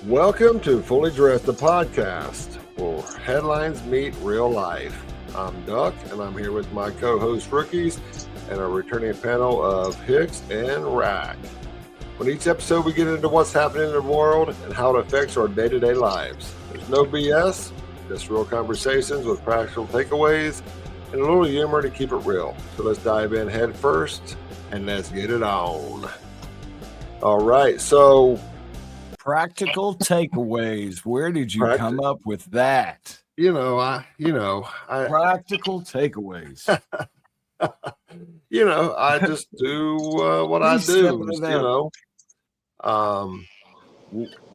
Welcome to Fully Dressed, the podcast, where headlines meet real life. I'm Duck, and I'm here with my co-host Rookies and a returning panel of Hicks and Rack. On each episode, we get into what's happening in the world and how it affects our day-to-day lives. There's no BS, just real conversations with practical takeaways and a little humor to keep it real. So let's dive in head first and let's get it on. All right, so practical takeaways. Where did you come up with that? Practical takeaways. I just do what I do.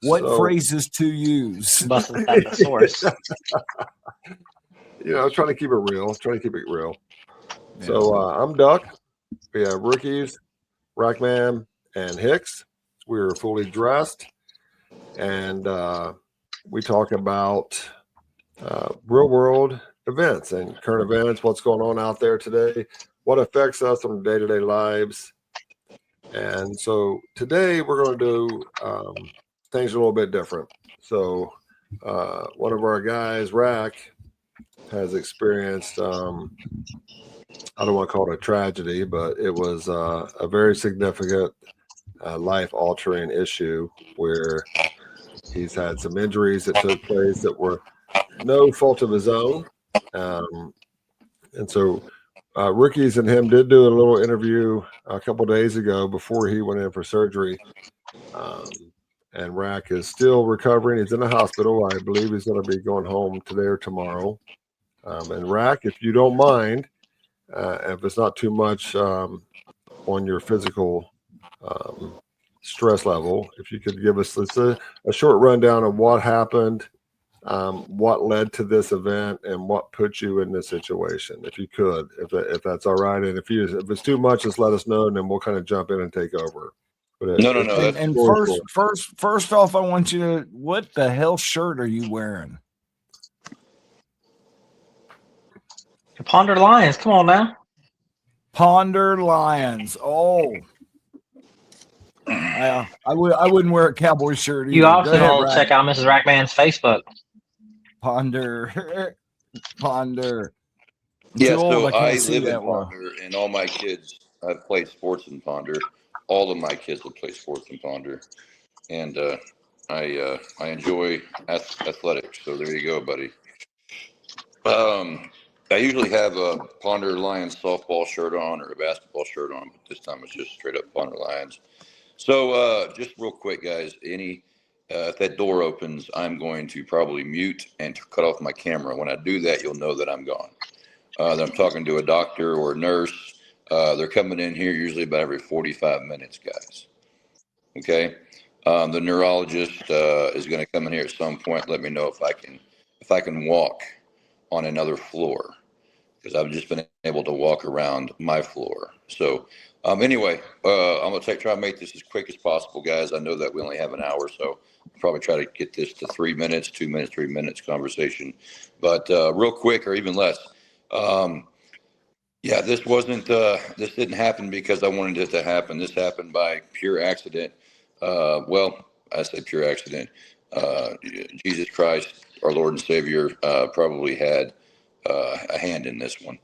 What phrases to use? Busting back the source. Trying to keep it real. Yeah. So I'm Duck. We have Rookies, Rackman, and Hicks. We're fully dressed. And we talk about real world events and current events, what's going on out there today, what affects us on day-to-day lives. And so today we're going to do things a little bit different. So one of our guys, Rack, has experienced, I don't want to call it a tragedy, but it was a very significant life-altering issue where he's had some injuries that took place that were no fault of his own. And so Rookies and him did do a little interview a couple days ago before he went in for surgery. And Rack is still recovering. He's in the hospital. I believe he's going to be going home today or tomorrow. And Rack, if you don't mind, if it's not too much on your physical stress level, if you could give us a short rundown of what happened, what led to this event, and what put you in this situation, if you could, if that's all right. And if it's too much, just let us know, and then we'll kind of jump in and take over. No. And first off, I want you to, what the hell shirt are you wearing? Ponder Lions, come on now. Ponder Lions. Oh. I wouldn't wear a cowboy shirt either. You also want to check out Mrs. Rackman's Facebook. Ponder. Yeah, so I live in Ponder, and all my kids have played sports in Ponder. All of my kids have played sports in Ponder, and I enjoy athletics. So there you go, buddy. I usually have a Ponder Lions softball shirt on or a basketball shirt on, but this time it's just straight up Ponder Lions. So just real quick, guys, if that door opens, I'm going to probably mute and cut off my camera. When I do that, you'll know that I'm gone. That I'm talking to a doctor or a nurse. They're coming in here usually about every 45 minutes, guys. Okay. The neurologist is going to come in here at some point. Let me know if I can walk on another floor, because I've just been able to walk around my floor. So anyway, I'm going to try to make this as quick as possible, guys. I know that we only have an hour, so I'll probably try to get this to 3 minutes, 2 minutes, 3 minutes conversation. But real quick, or even less. Yeah, this didn't happen because I wanted it to happen. This happened by pure accident. Well, I say pure accident. Jesus Christ, our Lord and Savior, probably had a hand in this one,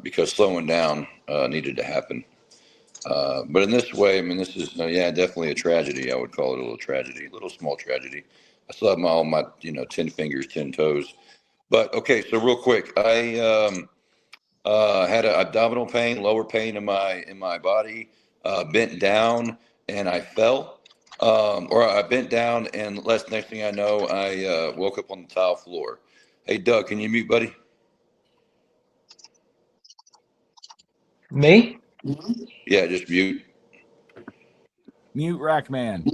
because slowing down needed to happen. But in this way, I mean, this is definitely a tragedy. I would call it a little tragedy, a little small tragedy. I still have all my 10 fingers, 10 toes. But okay, so real quick, I had an abdominal pain, lower pain in my body, bent down, and I fell. Or I bent down, and next thing I know, I woke up on the tile floor. Hey, Doug, can you mute, buddy? Me? Yeah, just mute. Mute Rackman.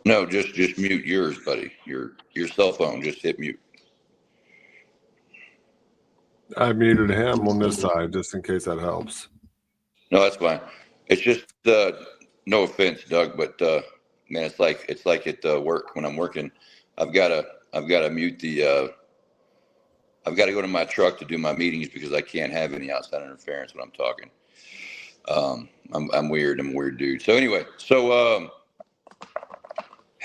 No, just mute yours, buddy. Your cell phone. Just hit mute. I muted him on this side just in case that helps. No, that's fine. It's just no offense, Doug, but man, it's like at work when I'm working. I've got to mute the. I've got to go to my truck to do my meetings because I can't have any outside interference when I'm talking. I'm weird. I'm a weird dude. So anyway,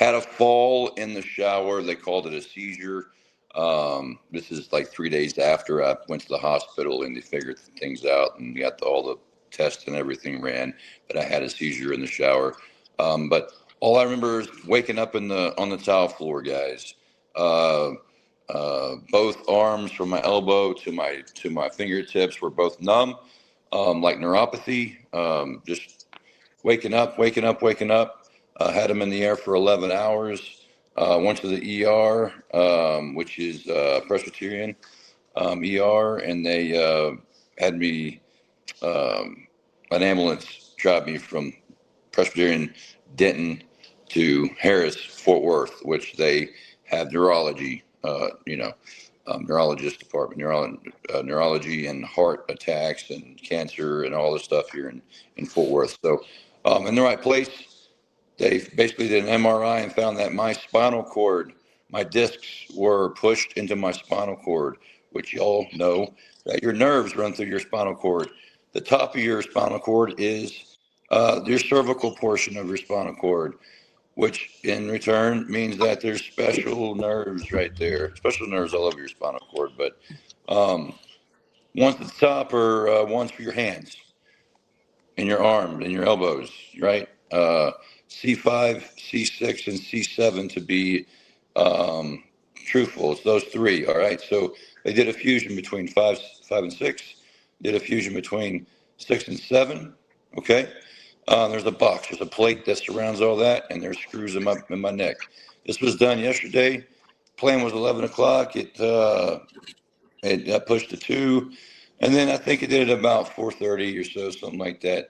had a fall in the shower. They called it a seizure. This is like 3 days after I went to the hospital and they figured things out and got all the tests and everything ran. But I had a seizure in the shower. But all I remember is waking up on the tile floor, guys. Both arms from my elbow to my fingertips were both numb, like neuropathy. Just waking up. Had them in the air for 11 hours. Went to the ER, which is Presbyterian ER, and they had me, an ambulance drive me from Presbyterian Denton to Harris Fort Worth, which they have neurology, neurologist department, neurology and heart attacks and cancer and all this stuff here in Fort Worth. So in the right place. They basically did an MRI and found that my spinal cord, my discs were pushed into my spinal cord, which you all know that your nerves run through your spinal cord. The top of your spinal cord is your cervical portion of your spinal cord, which in return means that there's special nerves right there, special nerves all over your spinal cord. But one's at the top are ones for your hands and your arms and your elbows, right? C5, C6, and C7 to be truthful. It's those three, all right? So they did a fusion between 5 and 6, did a fusion between 6 and 7, okay? There's a box, there's a plate that surrounds all that, and there's screws in my neck. This was done yesterday. Plan was 11 o'clock. It got pushed to 2, and then I think it did it about 4:30 or so, something like that.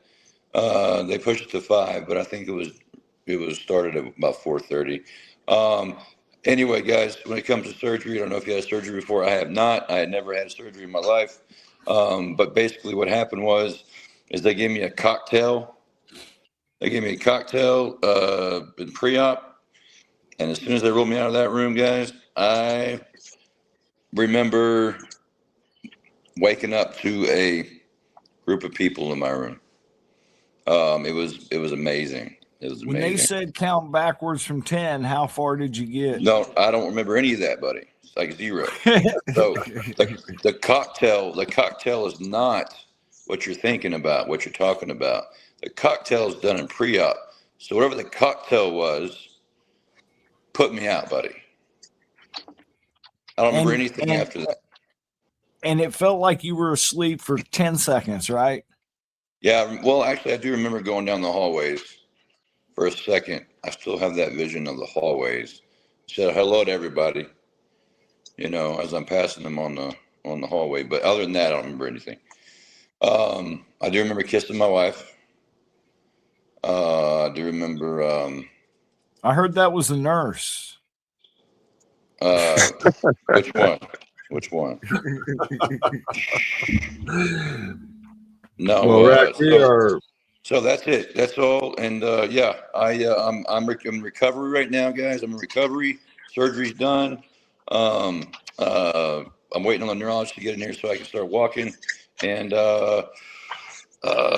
They pushed it to 5, but I think it was started at about 4:30. Anyway, guys, when it comes to surgery, I don't know if you had surgery before. I have not. I had never had surgery in my life. But basically what happened is they gave me a cocktail. They gave me a cocktail in pre-op. And as soon as they rolled me out of that room, guys, I remember waking up to a group of people in my room. It was amazing. It was amazing. When they said count backwards from 10, how far did you get? No, I don't remember any of that, buddy. It's like 0. So the cocktail is not what you're thinking about, what you're talking about. The cocktail is done in pre-op. So whatever the cocktail was, put me out, buddy. I don't remember anything after that. And it felt like you were asleep for 10 seconds, right? Yeah, well, actually, I do remember going down the hallways for a second. I still have that vision of the hallways. Said hello to everybody, as I'm passing them on the hallway. But other than that, I don't remember anything. I do remember kissing my wife. I do remember. I heard that was a nurse. Which one? Which one? No. Well, so that's it. That's all. And yeah, I'm in recovery right now, guys. I'm in recovery. Surgery's done. I'm waiting on the neurologist to get in here so I can start walking. And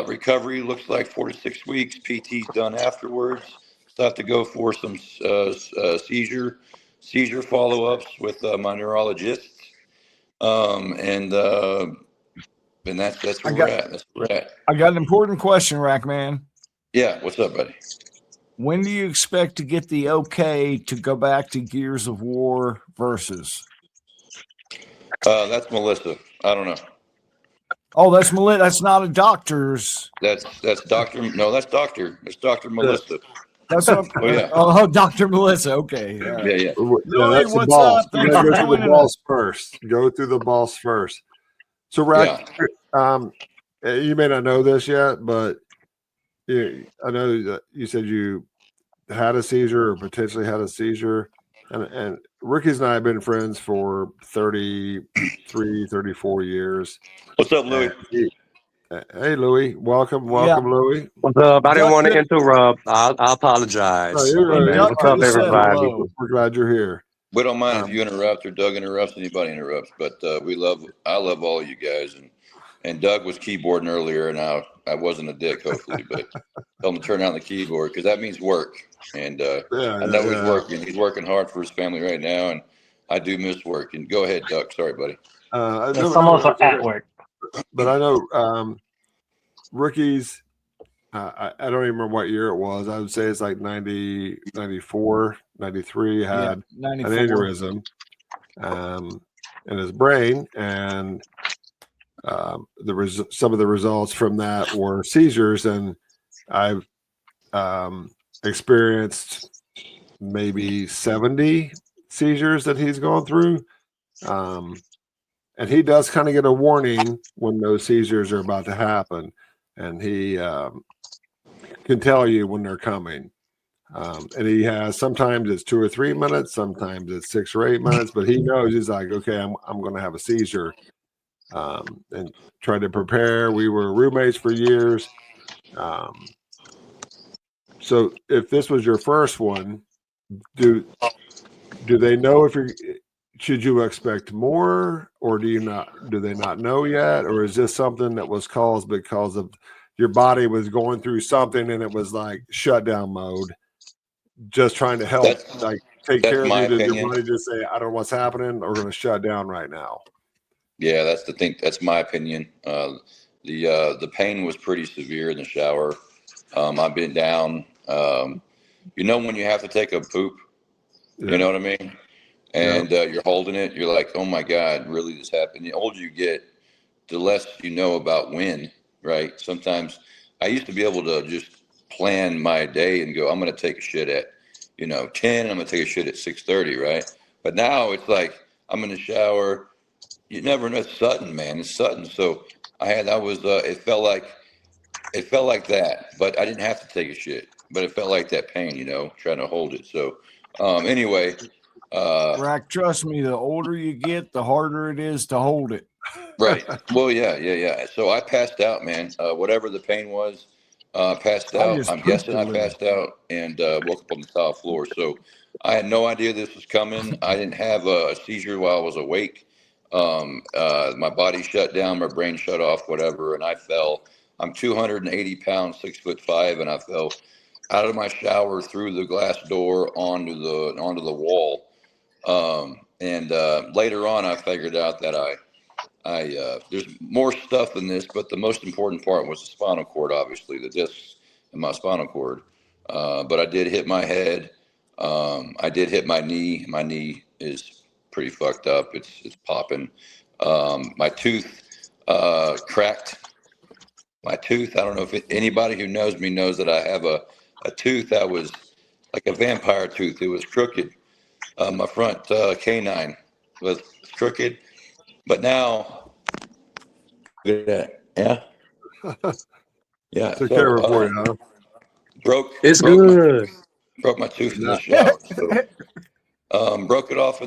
recovery looks like 4 to 6 weeks. PT's done afterwards. Still have to go for some seizure follow-ups with my neurologist. And that's where we're at. That's where we're at. I got an important question, Rackman. Yeah, what's up, buddy? When do you expect to get the okay to go back to Gears of War versus? That's Melissa. I don't know. Oh, that's Melissa. That's not a doctor's. That's Doctor. No, that's Doctor. It's Dr. Melissa. That's what. Oh, yeah. Oh, Dr. Melissa. Okay. Yeah. that's what's the boss. up? You gotta go through the boss first. Go through the boss first. So, Rack, you may not know this yet, but I know that you said you had a seizure or potentially had a seizure. And Ricky's and I have been friends for 33, 34 years. What's up, Louis? Hey, Louis. Welcome, Louis. What's up? I didn't want to interrupt. I apologize. No, you're right. What's up, everybody? We're glad you're here. We don't mind if you interrupt or Doug interrupts, anybody interrupts, but I love all you guys, And Doug was keyboarding earlier, and I wasn't a dick, hopefully, but tell him to turn on the keyboard because that means work. And I know he's working. He's working hard for his family right now, and I do miss work. And go ahead, Doug. Sorry, buddy. Some of us are at work. But I know rookies. I don't even remember what year it was. I would say it's like 90, 94, 93 had an aneurysm in his brain, and some of the results from that were seizures, and I've experienced maybe 70 seizures that he's gone through, and he does kind of get a warning when those seizures are about to happen, and he can tell you when they're coming. And he has, sometimes it's 2 or 3 minutes, sometimes it's 6 or 8 minutes, but he knows, he's like, okay, I'm going to have a seizure, and try to prepare. We were roommates for years. So if this was your first one, do they know should you expect more, or do they not know yet? Or is this something that was caused because of your body was going through something and it was like shutdown mode, just trying to help, take care of you? Did your body just say, I don't know what's happening, or we're going to shut down right now? Yeah, that's the thing. That's my opinion. The pain was pretty severe in the shower. I've been down. When you have to take a poop, you know what I mean? And you're holding it. You're like, oh my God, really this happened? The older you get, the less you know about when, right? Sometimes I used to be able to just plan my day and go, I'm going to take a shit at, 10, I'm going to take a shit at 6:30, right? But now it's like, I'm in the shower. You never know. It's sudden, man. It's sudden. So it felt like that, but I didn't have to take a shit, but it felt like that pain, trying to hold it. So, anyway, Rack, trust me, the older you get, the harder it is to hold it. Right. Well, yeah. So I passed out, man. Whatever the pain was, passed out. I'm guessing I passed out and woke up on the tile floor. So I had no idea this was coming. I didn't have a seizure while I was awake. My body shut down, my brain shut off, whatever, and I fell. I'm 280 pounds, 6'5", and I fell out of my shower through the glass door onto the wall. And later on, I figured out that there's more stuff than this, but the most important part was the spinal cord, obviously, the discs in my spinal cord. But I did hit my head. I did hit my knee. My knee is pretty fucked up. It's popping. My tooth cracked. My tooth, I don't know if anybody who knows me knows that I have a tooth that was like a vampire tooth. It was crooked. My front canine was crooked. But now, look at that. Yeah. Yeah. Took care of it for you, huh? Broke my tooth in the shower. So, broke it off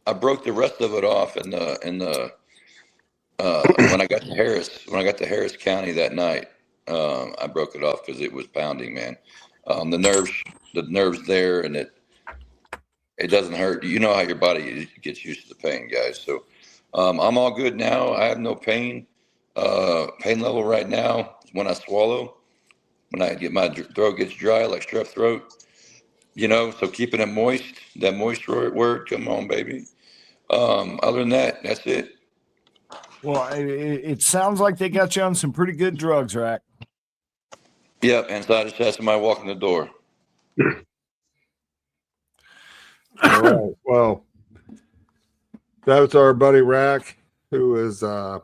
I broke the rest of it off in the when I got to Harris County that night. I broke it off because it was pounding, man. The nerves there, and it doesn't hurt. You know how your body gets used to the pain, guys. So I'm all good now. I have no pain. Pain level right now is when I swallow, when I get my throat gets dry like strep throat. So keeping it moist, that moisture word, come on, baby. Other than that, that's it. Well, it sounds like they got you on some pretty good drugs, Rack. Yep, and so I just had somebody walk in the door. All right. Well, that's our buddy Rack, who is an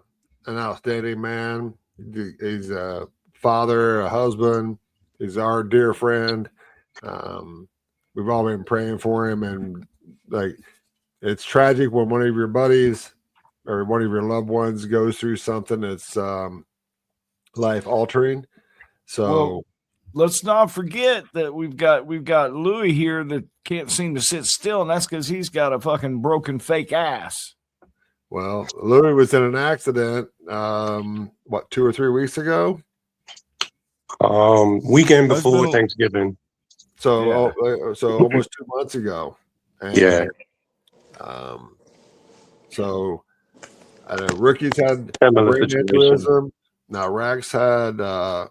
outstanding man. He's a father, a husband. He's our dear friend. We've all been praying for him, and it's tragic when one of your buddies or one of your loved ones goes through something that's life altering. So let's not forget that we've got Louis here that can't seem to sit still, and that's because he's got a fucking broken fake ass. Well, Louis was in an accident 2 or 3 weeks ago? Weekend before Thanksgiving. So almost 2 months ago. And, yeah. So I know rookies had Similar brain situation. aneurysm. Now Rax had, I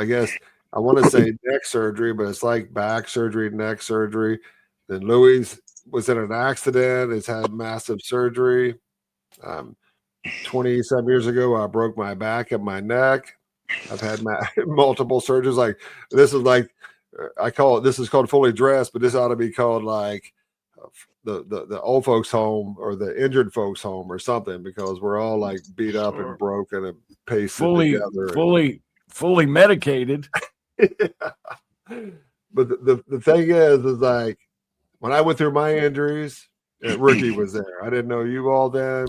guess I want to say neck surgery, but it's like back surgery, neck surgery. Then Louis was in an accident. Has had massive surgery. 20-some years ago, I broke my back and my neck. I've had multiple surgeries. Like this is like I call it. This is called fully dressed, but this ought to be called like the old folks home or the injured folks home or something, because we're all like beat up and broken and pasted together. Fully medicated. But the thing is like when I went through my injuries, Rookie was there. I didn't know you all then.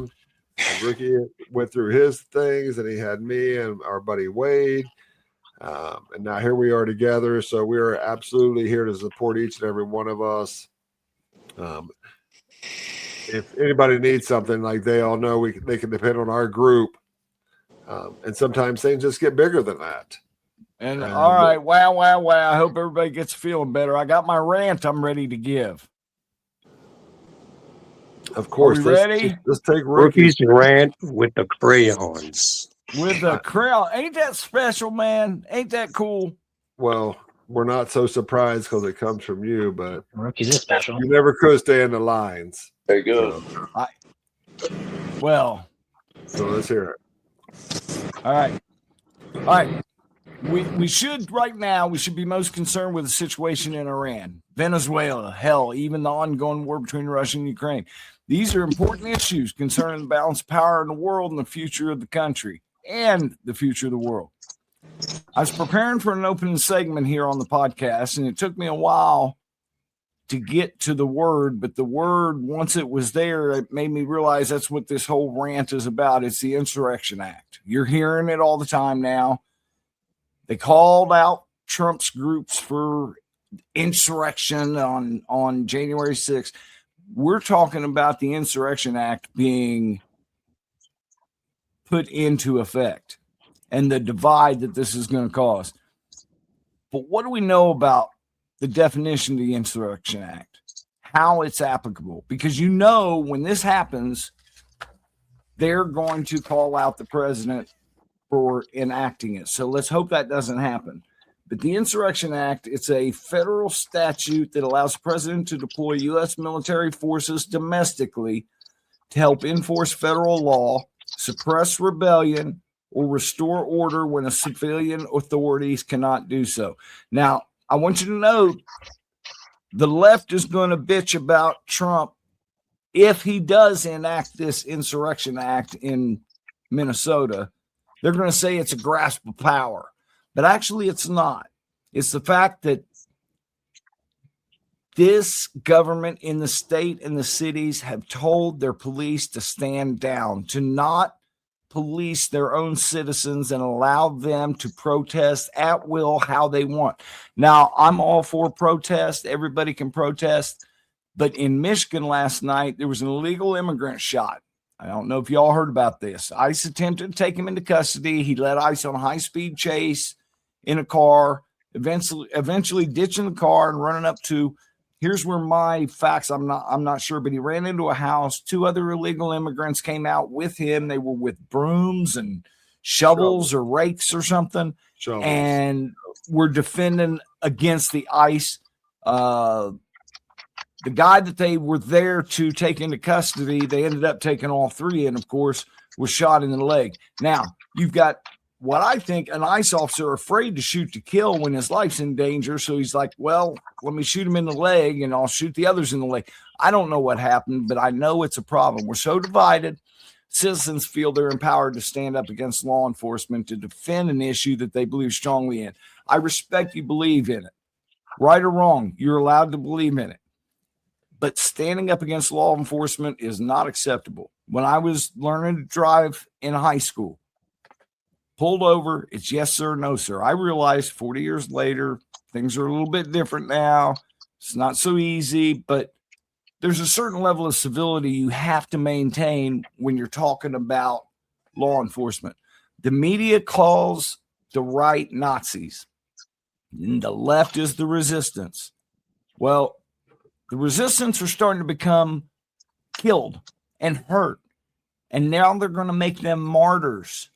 And Rookie went through his things, and he had me and our buddy Wade. And now here we are together. So we are absolutely here to support each and every one of us. If anybody needs something, like they all know, they can depend on our group. And sometimes things just get bigger than that. And all right, wow. I hope everybody gets feeling better. I got my rant I'm ready to give. Of course, ready? Let's take Rookie's rant with the crayons. With the crayon. Ain't that special, man? Ain't that cool? Well, we're not so surprised because it comes from you, but Rookies is special. you never could stay in the lines. There you go. So let's hear it. All right. We should right now, we should be most concerned with the situation in Iran, Venezuela, hell, even the ongoing war between Russia and Ukraine. These are important issues concerning the balance of power in the world and the future of the country and the future of the world. I was preparing for an opening segment here on the podcast, and it took me a while to get to the word, but the word, once it was there, it made me realize that's what this whole rant is about. It's the Insurrection Act. You're hearing it all the time now. They called out Trump's groups for insurrection on January 6th. We're talking about the Insurrection Act being put into effect and the divide that this is going to cause. But what do we know about the definition of the Insurrection Act? How it's applicable? Because when this happens, they're going to call out the president for enacting it. So let's hope that doesn't happen. But the Insurrection Act, it's a federal statute that allows the president to deploy U.S. military forces domestically to help enforce federal law, suppress rebellion, or restore order when a civilian authorities cannot do so. Now, I want you to know the left is going to bitch about Trump if he does enact this Insurrection Act in Minnesota. They're going to say it's a grasp of power, but actually it's not. It's the fact that this government in the state and the cities have told their police to stand down, to not police their own citizens and allow them to protest at will how they want. Now, I'm all for protest. Everybody can protest. But in Michigan last night, there was an illegal immigrant shot. I don't know if y'all heard about this. ICE attempted to take him into custody. He led ICE on a high-speed chase in a car, eventually ditching the car and running up to, here's where my facts, I'm not sure, but he ran into a house. 2 other illegal immigrants came out with him. They were with brooms and shovels or rakes or something, and were defending against the ICE. The guy that they were there to take into custody, they ended up taking all 3, and of course was shot in the leg. Now, you've got what I think an ICE officer afraid to shoot to kill when his life's in danger. So he's like, well, let me shoot him in the leg and I'll shoot the others in the leg. I don't know what happened, but I know it's a problem. We're so divided. Citizens feel they're empowered to stand up against law enforcement to defend an issue that they believe strongly in. I respect you believe in it. Right or wrong, you're allowed to believe in it. But standing up against law enforcement is not acceptable. When I was learning to drive in high school, pulled over, it's yes, sir, no, sir. I realized 40 years later, things are a little bit different now. It's not so easy, but there's a certain level of civility you have to maintain when you're talking about law enforcement. The media calls the right Nazis, and the left is the resistance. Well, the resistance are starting to become killed and hurt And now they're going to make them martyrs.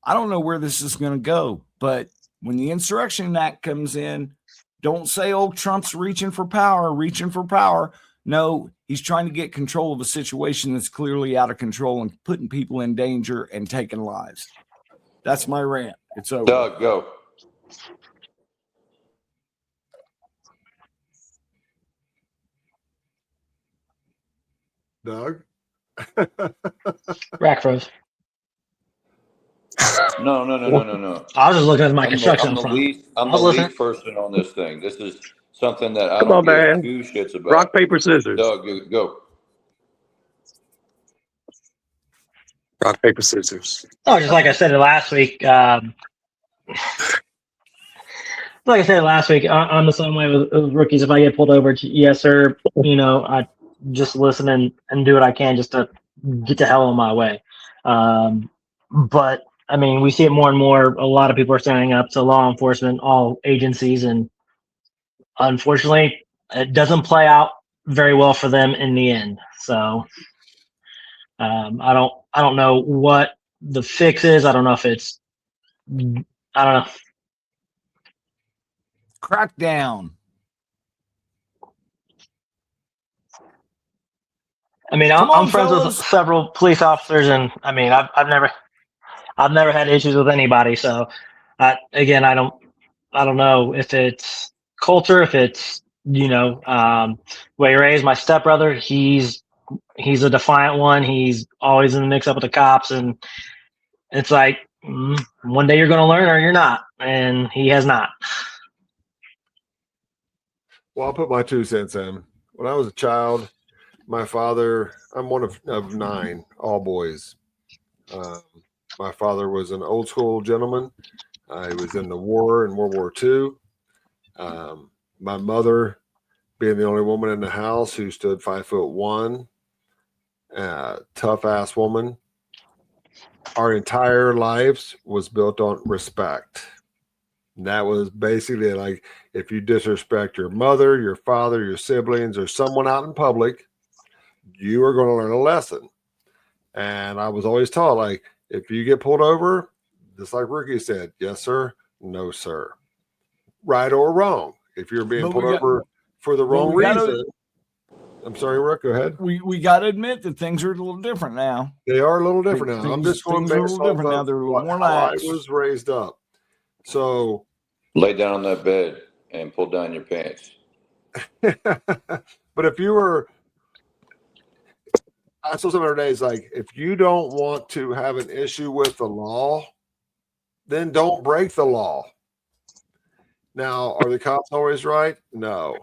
I don't know where this is going to go, but when the Insurrection Act comes in, don't say, oh, Trump's reaching for power. No, he's trying to get control of a situation that's clearly out of control and putting people in danger and taking lives. That's my rant. It's over. Doug, go. Doug? Rack froze. No. I was just looking at my I'm construction the front. lead. I'm the lead person on this thing. This is something that I Come don't on, give man. two shits about. Rock, paper, scissors. Doug, go. Rock, paper, scissors. Oh, just like I said last week. Like I said last week, I'm the same way with rookies. If I get pulled over, yes, sir. I just listen and do what I can just to get the hell on my way. But I mean, we see it more and more. A lot of people are standing up to law enforcement, all agencies, and unfortunately, it doesn't play out very well for them in the end. So I don't know what the fix is. I don't know if it's, I don't know. Crackdown. I mean, I'm friends with several police officers, and I mean, I've never had issues with anybody. So, again, I don't know if it's culture, if it's way you raised. My stepbrother, he's a defiant one. He's always in the mix up with the cops, and it's like one day you're going to learn or you're not, and he has not. Well, I'll put my 2 cents in. When I was a child, my father, I'm one of 9, all boys. My father was an old school gentleman. He was in the war in World War II. My mother, being the only woman in the house who stood 5'1", tough ass woman. Our entire lives was built on respect. And that was basically like, if you disrespect your mother, your father, your siblings, or someone out in public, you are going to learn a lesson. And I was always taught, like, if you get pulled over, just like Ricky said, yes, sir, no, sir. Right or wrong. If you're being pulled over for the wrong reason. I'm sorry, Rick, go ahead. We got to admit that things are a little different now. They are a little different now. I'm just going based off now. They're a little more how I lax. was raised up. So lay down on that bed and pull down your pants. But if you were, I saw some other days, like, if you don't want to have an issue with the law, then don't break the law. Now, are the cops always right? No.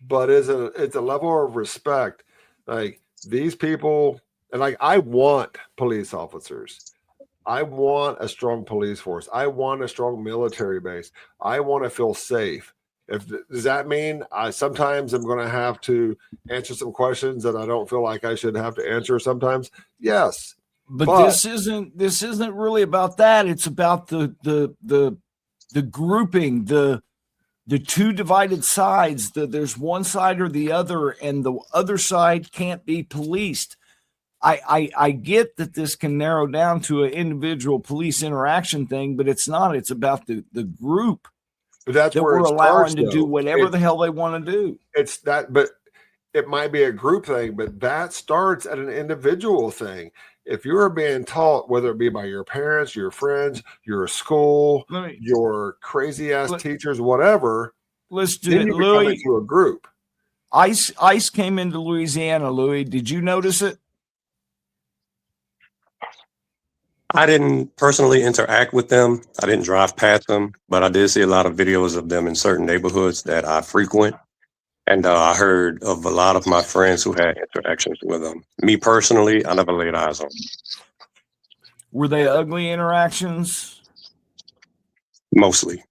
But it's a level of respect. Like, these people, and like, I want police officers. I want a strong police force. I want a strong military base. I want to feel safe. Does that mean sometimes I'm going to have to answer some questions that I don't feel like I should have to answer sometimes? Yes. But this isn't really about that. It's about the grouping, the two divided sides. There's one side or the other, and the other side can't be policed. I get that this can narrow down to an individual police interaction thing, but it's not. It's about the group. But that's that where we're allowing to do whatever the hell they want to do. It's that, but it might be a group thing, but that starts at an individual thing. If you're being taught, whether it be by your parents, your friends, your school, your crazy ass teachers, whatever, let's do it. Louis, into a group. ICE came into Louisiana. Louis, did you notice it? I didn't personally interact with them. I didn't drive past them, but I did see a lot of videos of them in certain neighborhoods that I frequent. And I heard of a lot of my friends who had interactions with them. Me personally, I never laid eyes on them. Were they ugly interactions? Mostly.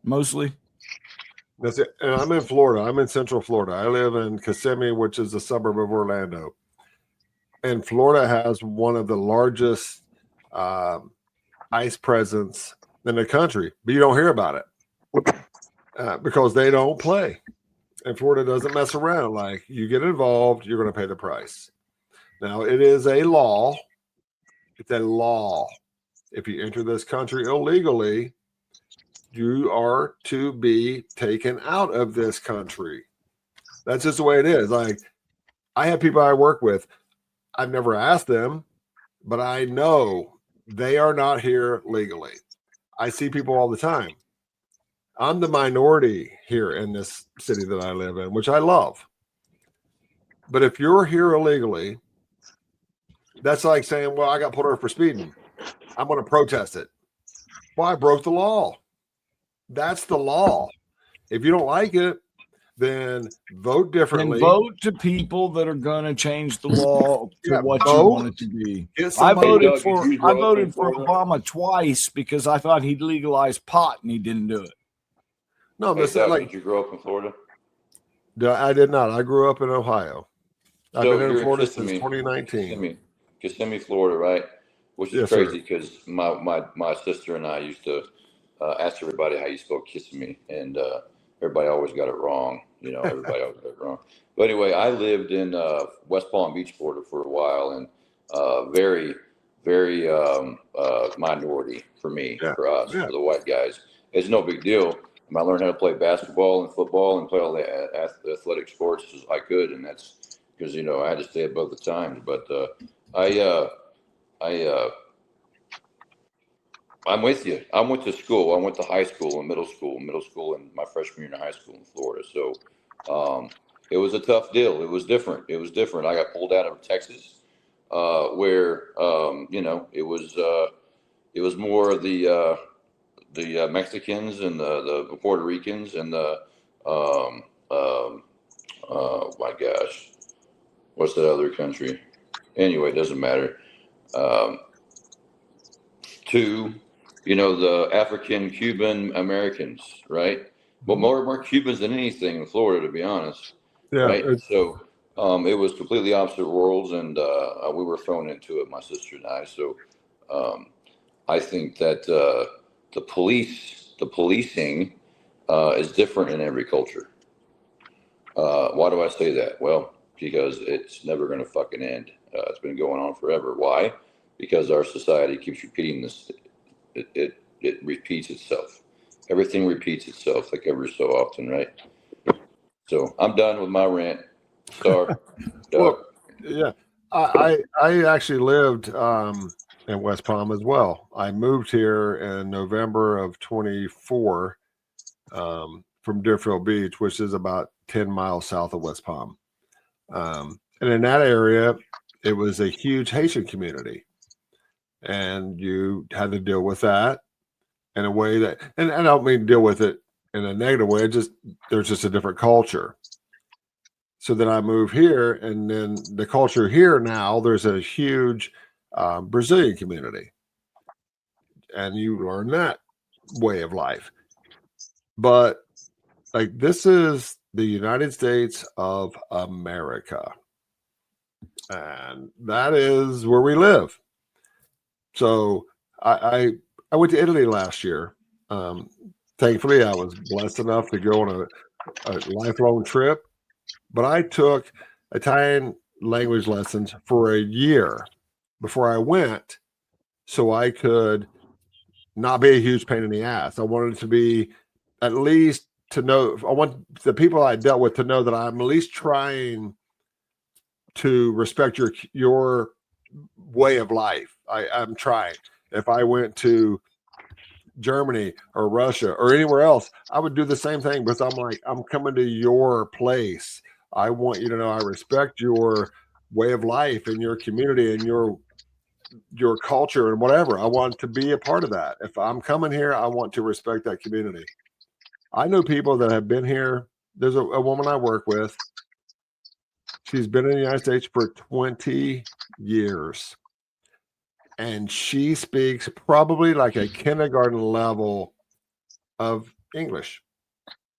That's it. And I'm in Florida. I'm in Central Florida. I live in Kissimmee, which is a suburb of Orlando. And Florida has one of the largest ICE presence in the country, but you don't hear about it because they don't play. And Florida doesn't mess around. Like, you get involved, you're going to pay the price. Now, it is a law. It's a law. If you enter this country illegally, you are to be taken out of this country. That's just the way it is. Like, I have people I work with. I've never asked them, but I know they are not here legally. I see people all the time. I'm the minority here in this city that I live in, which I love. But if you're here illegally, that's like saying, well, I got pulled over for speeding. I'm going to protest it. Well, I broke the law. That's the law. If you don't like it, then vote differently. Then vote to people that are going to change the law to Yeah, what you vote. want it to be. Get I somebody- voted Doug, for did you grow up in Obama Florida? twice because I thought he'd legalize pot and he didn't do it. No, Hey, listen, Doug, like, did you grow up in Florida? I did not. I grew up in Ohio. I've So been in you're Florida kissing since me. 2019. Kissimmee, Florida, right? Which is Yes, sir. crazy because my sister and I used to ask everybody how you spell Kissimmee, and everybody always got it wrong. You know, everybody always got it wrong. But anyway, I lived in West Palm Beach, Florida for a while, and very, very minority for me, Yeah, for us, yeah. for the white guys. It's no big deal. I learned how to play basketball and football and play all the athletic sports as I could, and that's because, you know, I had to stay above the times. But I'm with you. I went to school. I went to high school and middle school, and my freshman year in high school in Florida. So it was a tough deal. It was different. It was different. I got pulled out of Texas, where you know, it was more of the Mexicans and the Puerto Ricans and the my gosh, what's that other country? Anyway, it doesn't matter. To, you know, the African Cuban Americans, right? But more Cubans than anything in Florida, to be honest. Yeah. Right. So it was completely opposite worlds, and we were thrown into it, my sister and I. So I think that the policing is different in every culture. Why do I say that? Well, because it's never going to fucking end. It's been going on forever. Why? Because our society keeps repeating this. It repeats itself. Everything repeats itself like every so often, right? So I'm done with my rant. Star, Doug. Well, yeah. I actually lived in West Palm as well. I moved here in November of 24 from Deerfield Beach, which is about 10 miles south of West Palm. And in that area, it was a huge Haitian community. And you had to deal with that in a way that, and I don't mean deal with it in a negative way, there's just a different culture. So then I moved here, and then the culture here now, there's a huge Brazilian community. And you learn that way of life. But like, this is the United States of America. And that is where we live. So I went to Italy last year. Thankfully, I was blessed enough to go on a lifelong trip. But I took Italian language lessons for a year before I went, so I could not be a huge pain in the ass. I wanted to be at least to know. I want the people I dealt with to know that I'm at least trying to respect your way of life. I'm trying. If I went to Germany or Russia or anywhere else, I would do the same thing, because I'm like, I'm coming to your place. I want you to know I respect your way of life and your community and your culture and whatever. I want to be a part of that. If I'm coming here, I want to respect that community. I know people that have been here. There's a woman I work with. She's been in the United States for 20 years. And she speaks probably like a kindergarten level of English.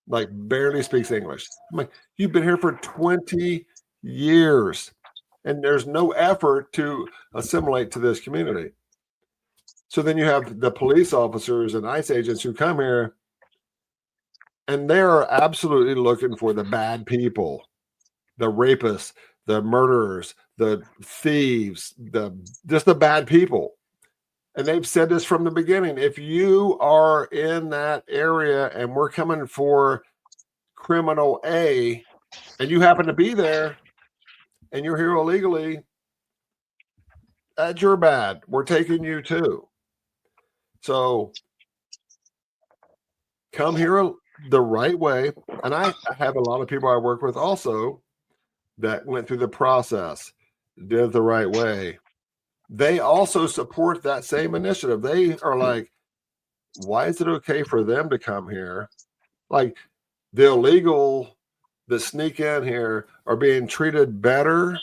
Like, barely speaks English. I'm like, you've been here for 20 years and there's no effort to assimilate to this community. So then you have the police officers and ICE agents who come here, and they're absolutely looking for the bad people, the rapists, the murderers, the thieves, just the bad people. And they've said this from the beginning. If you are in that area and we're coming for criminal A and you happen to be there and you're here illegally, that's your bad. We're taking you too. So come here the right way. And I have a lot of people I work with also that went through the process, did it the right way. They also support that same initiative. They are like, why is it okay for them to come here? Like the illegal that sneak in here are being treated better,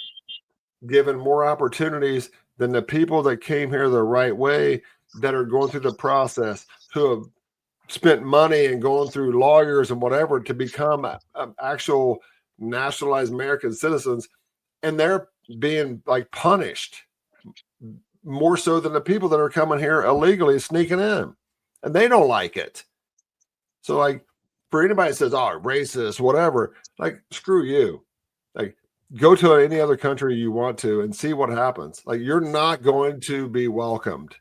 given more opportunities than the people that came here the right way, that are going through the process, who have spent money and going through lawyers and whatever to become actual nationalized American citizens. And they're being like punished more so than the people that are coming here illegally sneaking in, and they don't like it. So like for anybody that says, oh, racist, whatever, like screw you. Like go to any other country you want to and see what happens. Like you're not going to be welcomed.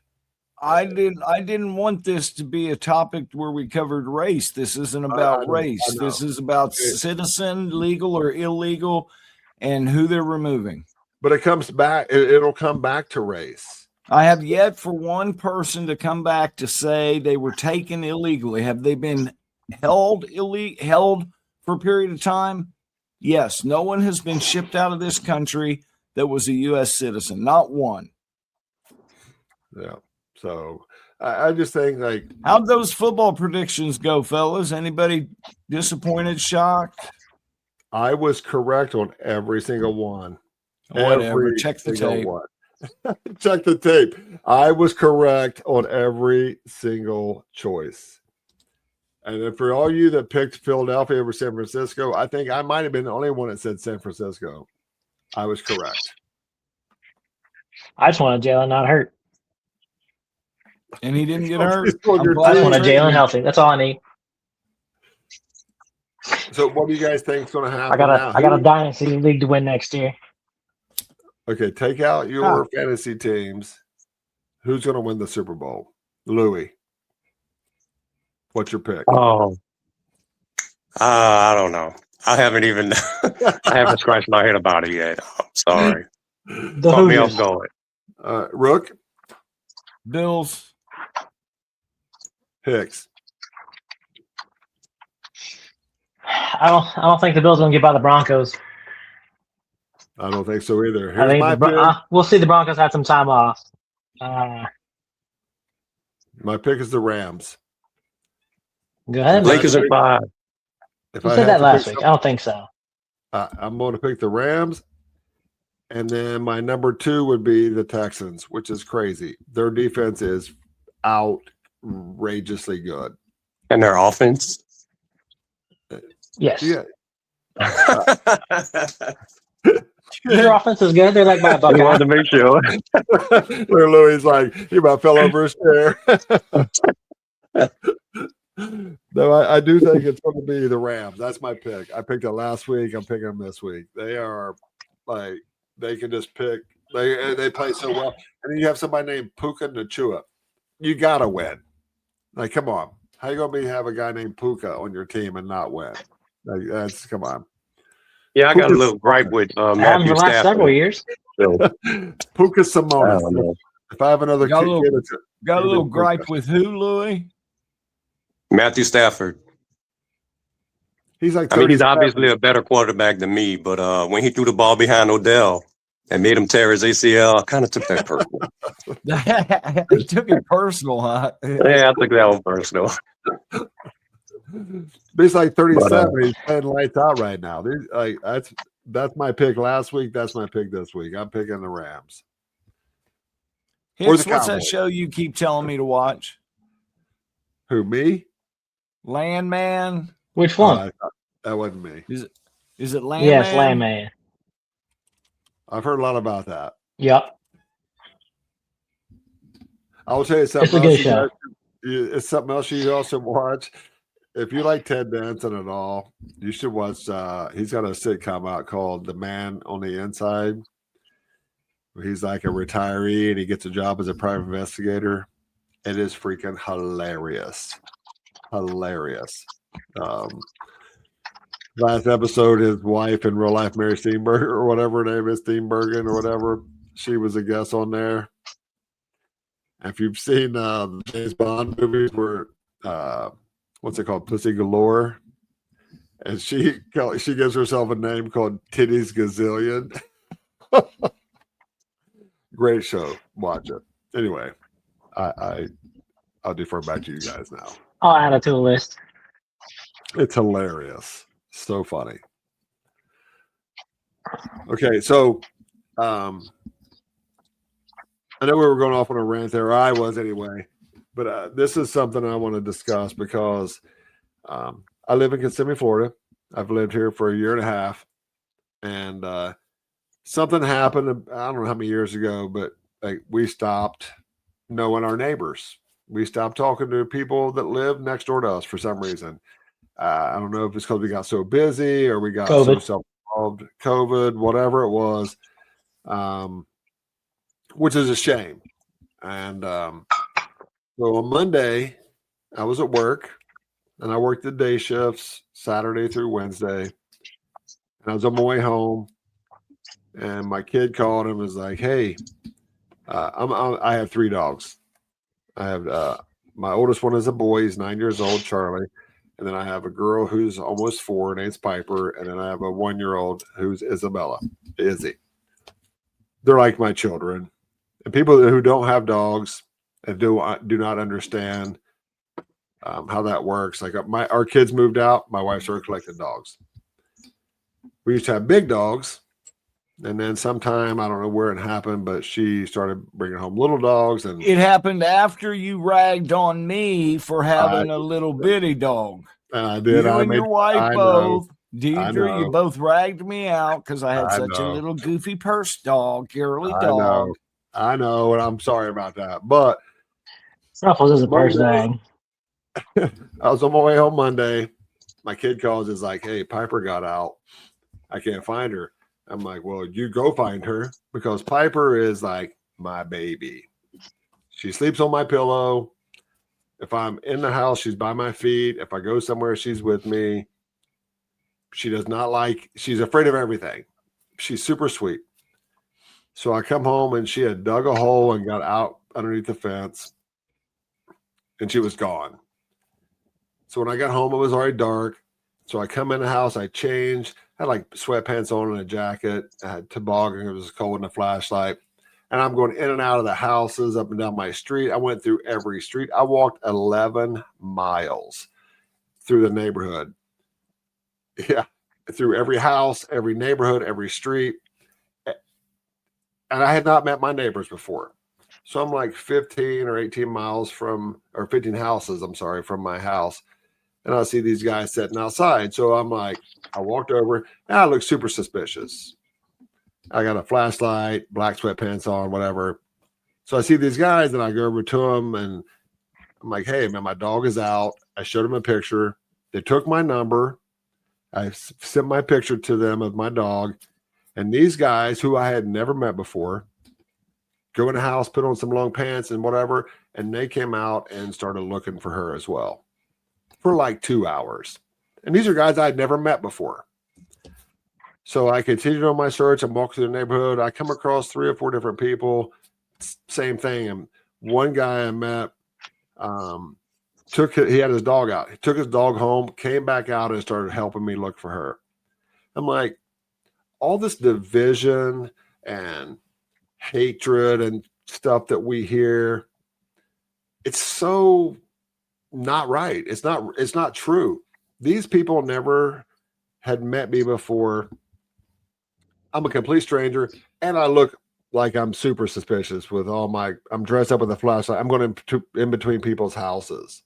I didn't want this to be a topic where we covered race. This isn't about race. This is about citizen, legal or illegal, and who they're removing. But it comes back. It'll come back to race. I have yet for one person to come back to say they were taken illegally. Have they been held for a period of time? Yes. No one has been shipped out of this country that was a U.S. citizen. Not one. Yeah. So I just think like, how'd those football predictions go, fellas? Anybody disappointed, shocked? I was correct on every single one. Whatever. Check the tape. Check the tape. I was correct on every single choice. And then for all you that picked Philadelphia over San Francisco, I think I might have been the only one that said San Francisco. I was correct. I just wanted Jalen not hurt. And he didn't get hurt. I just wanted Jalen healthy. That's all I need. So what do you guys think is going to happen? I got a dynasty league to win next year. Okay, take out your fantasy teams. Who's going to win the Super Bowl? Louis. What's your pick? Oh, I don't know. I haven't even. I haven't scratched my head about it yet. I'm sorry. Caught me off guard. Rook. Bills. Hicks. I don't think the Bills are going to get by the Broncos. I don't think so either. I think we'll see the Broncos had some time off. My pick is the Rams. Go ahead. Lakers are 5. You said that last week. I don't think so. I'm going to pick the Rams. And then my number 2 would be the Texans, which is crazy. Their defense is outrageously good. And their offense? Yes. Yeah. Their offense is good. They're like my bucket. I wanted to make sure. Where Louis like, he about fell over his chair. No, I do think it's going to be the Rams. That's my pick. I picked it last week. I'm picking them this week. They are like, they can just pick. They play so well. And then you have somebody named Puka Nacua. You got to win. Like, come on. How you going to have a guy named Puka on your team and not win? Like, that's, come on. Yeah, I got a little gripe with Matthew the last several years. Puka Simonis. If I have another got a little gripe with who, Louis? Matthew Stafford. He's like, he's obviously a better quarterback than me, but when he threw the ball behind Odell and made him tear his ACL, I kind of took that personal. You took it personal, huh? Yeah, I took that one personal. But he's like 37. He's playing lights out right now. Like that's my pick last week. That's my pick this week. I'm picking the Rams. What's that show you keep telling me to watch? Who, me? Landman. Which one? That wasn't me. Is it Landman? Yes, Landman. I've heard a lot about that. Yep. I will tell you something. It's a good show. It's something else you also watch. If you like Ted Danson at all, you should watch. He's got a sitcom out called The Man on the Inside. He's like a retiree and he gets a job as a private investigator. It is freaking hilarious. Hilarious. Last episode, his wife in real life, Mary Steenburgen, or whatever her name is, Steenburgen or whatever, she was a guest on there. If you've seen the James Bond movies where, what's it called, Pussy Galore, and she gives herself a name called Titties Gazillion. Great show. Watch it. Anyway, I'll defer back to you guys now. I'll add it to the list. It's hilarious. So funny. Okay, so I know we were going off on a rant there. I was anyway. But this is something I want to discuss because I live in Kissimmee, Florida. I've lived here for a year and a half. And something happened, I don't know how many years ago, but like we stopped knowing our neighbors. We stopped talking to people that live next door to us for some reason. I don't know if it's because we got so busy or we got so self-involved, COVID, whatever it was, which is a shame. And so on Monday, I was at work and I worked the day shifts Saturday through Wednesday. And I was on my way home and my kid called and was like, hey, I have 3 dogs. I have my oldest one is a boy. He's 9 years old, Charlie. And then I have a girl who's almost 4, name's Piper. And then I have a 1-year-old who's Isabella, Izzy. They're like my children. And people who don't have dogs and do not understand how that works. Like our kids moved out. My wife started collecting dogs. We used to have big dogs. And then sometime, I don't know where it happened, but she started bringing home little dogs. And it happened after you ragged on me for having a little bitty dog. I did. You and your wife both. Deidre, you both ragged me out because I had such a little goofy purse dog, girly dog. I know, and I'm sorry about that. But Ruffles is a purse dog. I was on my way home Monday. My kid calls, is like, hey, Piper got out. I can't find her. I'm like, well, you go find her because Piper is like my baby. She sleeps on my pillow. If I'm in the house, she's by my feet. If I go somewhere, she's with me. She's afraid of everything. She's super sweet. So I come home and she had dug a hole and got out underneath the fence and she was gone. So when I got home, it was already dark. So I come in the house, I changed. I had like sweatpants on and a jacket. I had toboggan. It was cold and a flashlight. And I'm going in and out of the houses up and down my street. I went through every street. I walked 11 miles through the neighborhood. Yeah, through every house, every neighborhood, every street. And I had not met my neighbors before. So I'm like 15 or 18 miles from 15 houses, from my house. And I see these guys sitting outside. So I'm like, I walked over and I look super suspicious. I got a flashlight, black sweatpants on, whatever. So I see these guys and I go over to them and I'm like, hey, man, my dog is out. I showed them a picture. They took my number. I sent my picture to them of my dog. And these guys who I had never met before go in the house, put on some long pants and whatever. And they came out and started looking for her as well for like 2 hours. And these are guys I'd never met before. So I continued on my search. I'm walking through the neighborhood. I come across 3 or 4 different people. Same thing. And one guy I met, he had his dog out. He took his dog home, came back out and started helping me look for her. I'm like, all this division and hatred and stuff that we hear, it's so not right. It's not true. These people never had met me before. I'm a complete stranger and I look like I'm super suspicious with I'm dressed up with a flashlight. I'm going in between people's houses.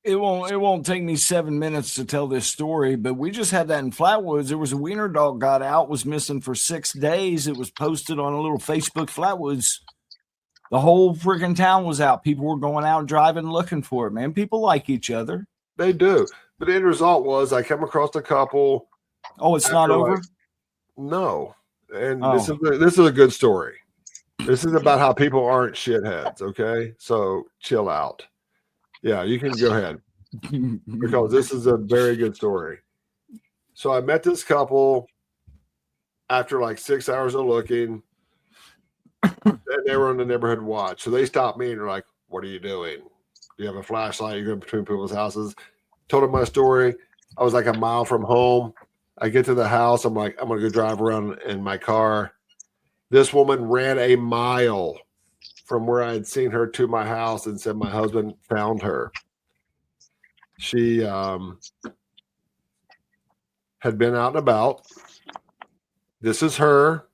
It won't take me 7 minutes to tell this story, but we just had that in Flatwoods. There was a wiener dog got out, was missing for 6 days. It was posted on a little Facebook Flatwoods. The whole freaking town was out. People were going out driving, looking for it, man. People like each other. They do. But the end result was I come across a couple. Oh, it's not over? No. And Oh. this is a good story. This is about how people aren't shitheads. Okay, so chill out. Yeah, you can go ahead because this is a very good story. So I met this couple after like 6 hours of looking, and they were on the neighborhood watch. So they stopped me and they're like, "What are you doing? Do you have a flashlight? You're going between people's houses?" Told them my story. I was like a mile from home. I get to the house. I'm like, I'm going to go drive around in my car. This woman ran a mile from where I had seen her to my house and said my husband found her. She had been out and about. This is her.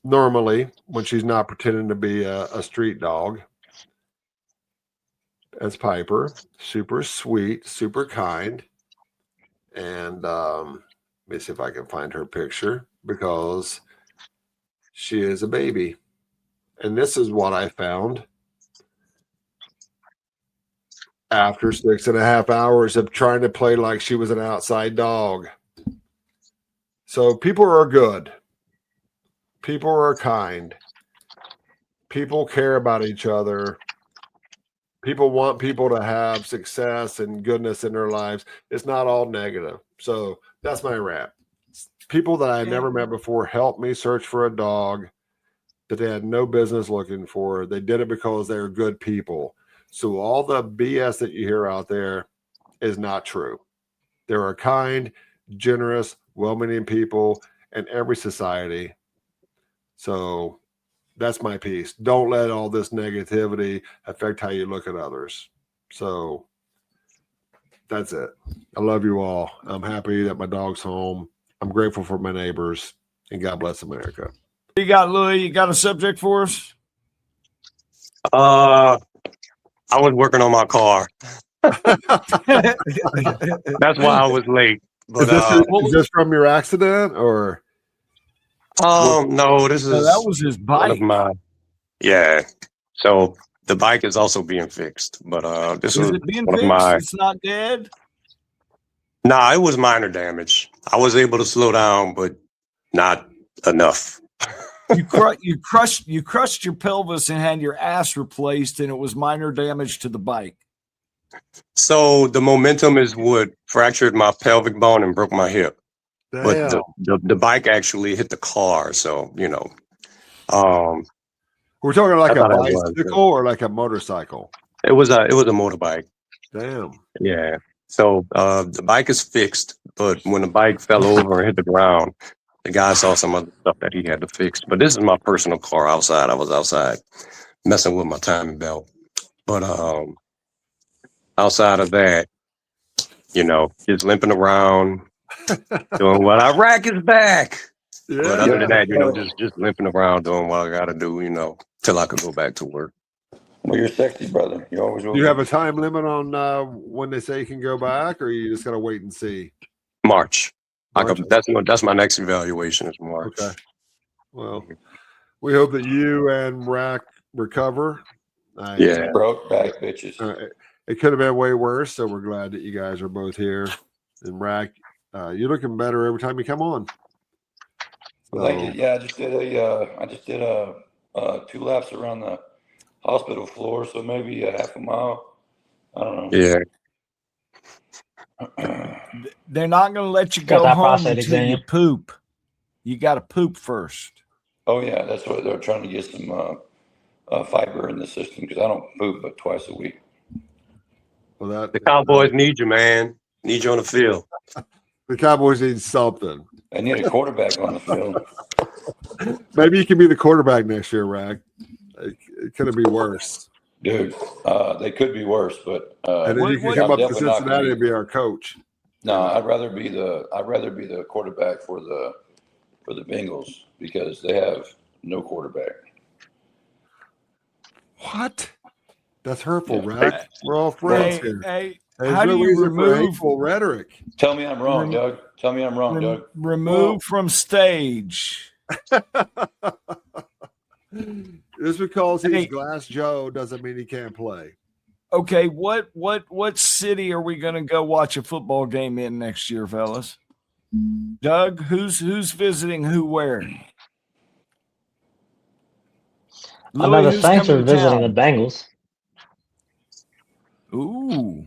Normally, when she's not pretending to be a street dog, as Piper, super sweet, super kind. And let me see if I can find her picture because she is a baby. And this is what I found after 6.5 hours of trying to play like she was an outside dog. So people are good. People are kind. People care about each other. People want people to have success and goodness in their lives. It's not all negative. So that's my rant. People that I had never met before helped me search for a dog that they had no business looking for. They did it because they're good people. So all the BS that you hear out there is not true. There are kind, generous, well-meaning people in every society. So that's my piece. Don't let all this negativity affect how you look at others. So that's it. I love you all. I'm happy that my dog's home. I'm grateful for my neighbors, and God bless America. You got Louis? You got a subject for us? I was working on my car. That's why I was late. But is this from your accident or? No, this is that was his one bike. of my. Yeah. So the bike is also being fixed, but this Is was it being one fixed? of my. It's not dead. Nah, it was minor damage. I was able to slow down, but not enough. You crushed your pelvis and had your ass replaced, and it was minor damage to the bike. So the momentum is what fractured my pelvic bone and broke my hip. Damn. But the bike actually hit the car, so We're talking like I a thought it was, bicycle or like a motorcycle. it was a motorbike. Damn. Yeah. So the bike is fixed, but when the bike fell over and hit the ground, the guy saw some other stuff that he had to fix. But this is my personal car outside. I was outside messing with my timing belt. But outside of that, just limping around, doing what Iraq is back. Yeah. But other than that, just limping around doing what I gotta do, till I could go back to work. Well, you're sexy, brother. You always will. Do you have a time limit on when they say you can go back, or you just gotta wait and see? March. March? That's my next evaluation is March. Okay. Well, we hope that you and Rack recover. Yeah. Broke back bitches. It could have been way worse, so we're glad that you guys are both here. And Rack, you're looking better every time you come on. So, Thank you. Yeah, I just did 2 laps around the hospital floor, so maybe a half a mile. I don't know. Yeah. They're not going to let you Got go that home prostate until you exam. poop. You got to poop first. Oh yeah, that's what they're trying to get some fiber in the system because I don't poop but twice a week. well, The Cowboys need you, man. Need you on the field. the Cowboys need something. I need a quarterback on the field. Maybe you can be the quarterback next year, Rack. It could be worse. Dude, they could be worse, but And then you can what- come I'm up to definitely not gonna Cincinnati be- and be our coach. no, I'd rather be the quarterback for the Bengals because they have no quarterback. What? That's hurtful, Yeah. Rack. We're all friends here. Hey, There's how no do you reason for remove hateful rhetoric. Tell me I'm wrong, Doug. Tell me I'm wrong, Doug. remove from stage? Just because he's Hey. Glass Joe doesn't mean he can't play. Okay, what city are we going to go watch a football game in next year, fellas? Doug, who's visiting who where? I know the who's Saints coming are to visiting town? the Bengals. Ooh.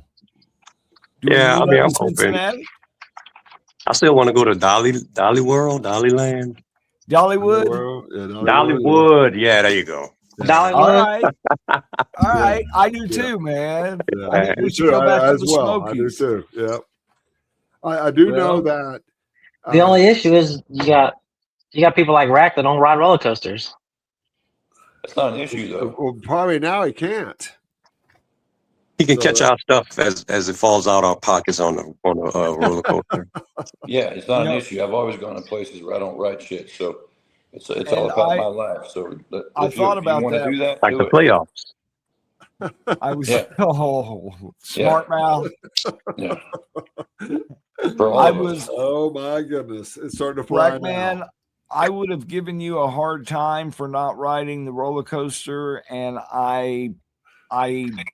Do we Yeah, I meet mean, up I'm in open. Cincinnati? I still want to go to Dolly World, Dollyland, Dollywood? Dollywood. Yeah, there you go. All Dollywood. right. All right. I do too, man. I think we should go back to as the well. I do Smokies. too. Yeah. I do know Well, that. The only issue is you got people like Rack that don't ride roller coasters. That's not an issue though. Well, probably now he can't. He can So catch our stuff as it falls out our pockets on a roller coaster. Yeah, it's not You an know- issue. I've always gone to places where I don't write shit, so it's all And about my life. So I thought if about you want that. to do that, Like do the it. playoffs. I was Yeah. smart mouth. Yeah. For all I of us. was oh my goodness, it's starting to fly Black now. man. I would have given you a hard time for not riding the roller coaster, and I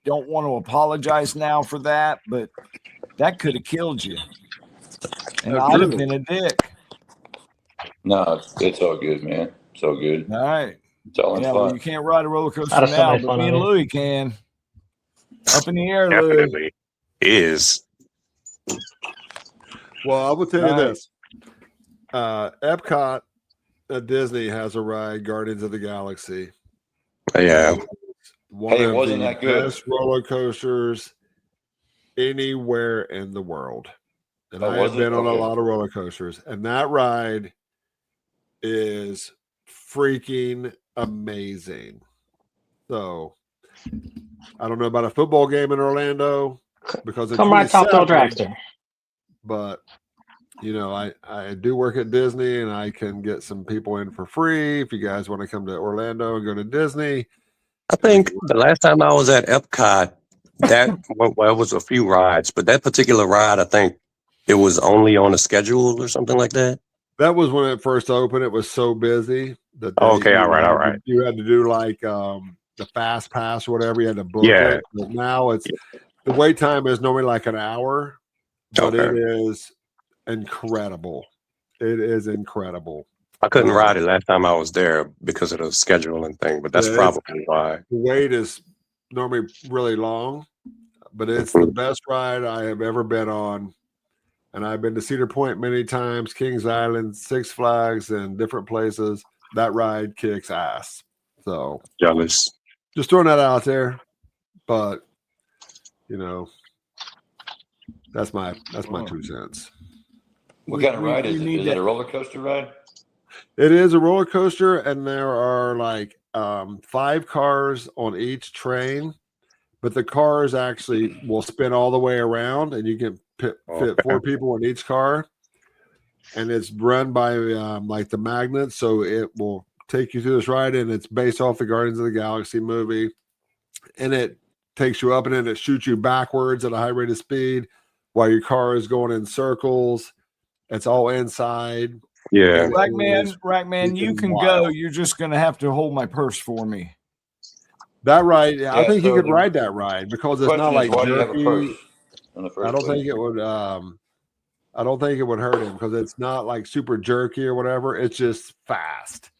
don't want to apologize now for that, but that could have killed you, and I'd have been a dick. No, it's all good, man. It's all good. All right. It's all in Yeah, well, fun. you can't ride a roller coaster I'd have so now, made but fun me of and you. Louie can. Up in the air, Louie. Definitely is. Well, I will tell you Right. this: Epcot at Disney has a ride, Guardians of the Galaxy. Yeah. One Hey, of wasn't the that good? best roller coasters anywhere in the world. And Oh, I was have it? been on a Okay. lot of roller coasters, and that ride is freaking amazing. So I don't know about a football game in Orlando because it's Come right top to a 27, dragster. but you know, I do work at Disney, and I can get some people in for free if you guys want to come to Orlando and go to Disney. I think the last time I was at Epcot, that well, it was a few rides, but that particular ride, I think it was only on a schedule or something like that. That was when it first opened. It was so busy that Okay, you all right. you had to do like the fast pass or whatever. You had to book Yeah. it. But now it's the wait time is normally like an hour, but Okay. it is incredible. It is incredible. I couldn't ride it last time I was there because of the scheduling thing, but that's Yeah, it's- probably why. The wait is normally really long, but it's the best ride I have ever been on. And I've been to Cedar Point many times, Kings Island, Six Flags, and different places. That ride kicks ass. So Jealous. just throwing that out there. But you know, that's my 2 cents. What kind of ride is it? need Is it a roller coaster ride? It is a roller coaster, and there are like 5 cars on each train, but the cars actually will spin all the way around, and you can fit 4 people in each car. And it's run by like the magnets, so it will take you through this ride, and it's based off the Guardians of the Galaxy movie, and it takes you up and then it shoots you backwards at a high rate of speed while your car is going in circles. It's all inside. Yeah. Rackman, you can go. You're just going to have to hold my purse for me. That ride, I think so he could the ride that ride because it's not Question like is, why do you have a jerky. purse in the first I don't place? think it would. I don't think it would hurt him because it's not like super jerky or whatever. It's just fast,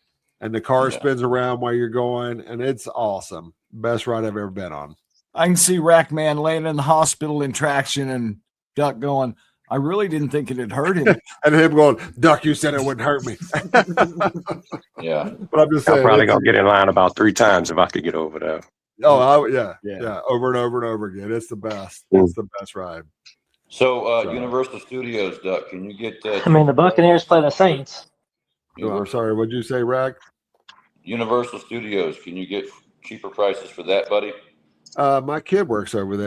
and the car Yeah. spins around while you're going, and it's awesome. Best ride I've ever been on. I can see Rackman laying in the hospital in traction and Duck going, I really didn't think it had hurt him. And him going, Duck, you said it wouldn't hurt me. Yeah. But I'm just saying, I'm probably it's- gonna get in line about 3 times if I could get over there. yeah, over and over and over again. It's the best. It's the best ride. So Universal Studios, Duck, can you get? I mean, the Buccaneers play the Saints. Oh, I'm sorry. What'd you say, Rack? Universal Studios, can you get cheaper prices for that, buddy? My kid works over there.